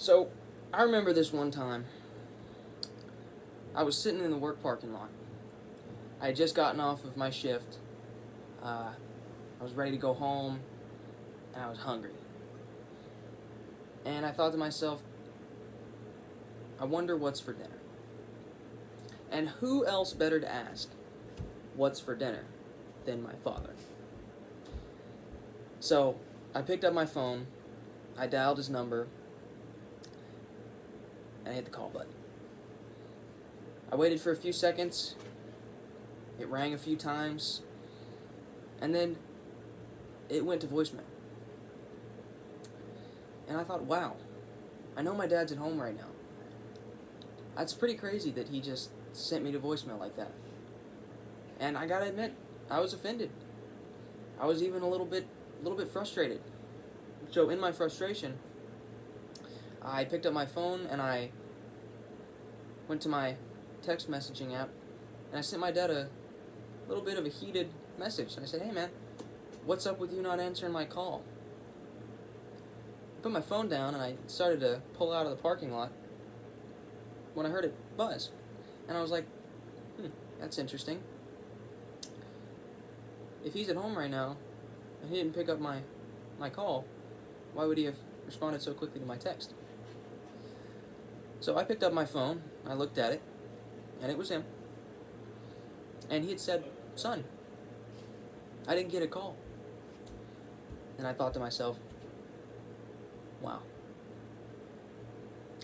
So, I remember this one time. I was sitting in the work parking lot. I had just gotten off of my shift. I was ready to go home, and I was hungry. And I thought to myself, I wonder what's for dinner. And who else better to ask what's for dinner than my father? So, I picked up my phone, I dialed his number, and I hit the call button. I waited for a few seconds, it rang a few times, and then it went to voicemail. And I thought, wow, I know my dad's at home right now. That's pretty crazy that he just sent me to voicemail like that. And I gotta admit, I was offended. I was even a little bit frustrated. So in my frustration, I picked up my phone and I went to my text messaging app and I sent my dad a little bit of a heated message. And I said, hey man, what's up with you not answering my call? I put my phone down and I started to pull out of the parking lot when I heard it buzz. And I was like, that's interesting. If he's at home right now and he didn't pick up my call, why would he have responded so quickly to my text? So I picked up my phone, I looked at it, and it was him. And he had said, son, I didn't get a call. And I thought to myself, wow,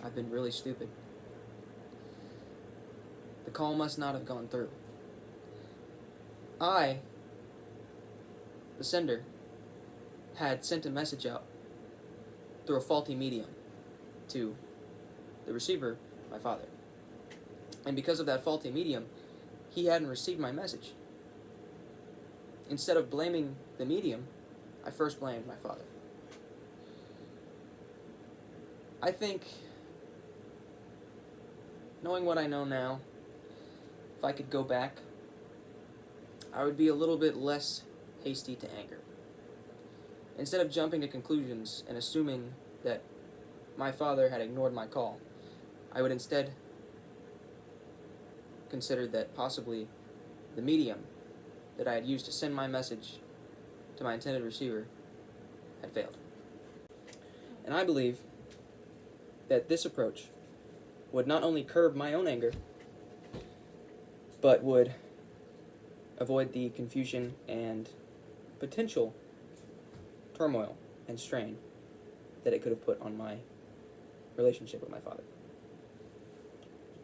I've been really stupid. The call must not have gone through. I, the sender, had sent a message out through a faulty medium to the receiver, my father. And because of that faulty medium, he hadn't received my message. Instead of blaming the medium, I first blamed my father. I think, knowing what I know now, if I could go back, I would be a little bit less hasty to anger. Instead of jumping to conclusions and assuming that my father had ignored my call, I would instead consider that possibly the medium that I had used to send my message to my intended receiver had failed. And I believe that this approach would not only curb my own anger, but would avoid the confusion and potential turmoil and strain that it could have put on my relationship with my father.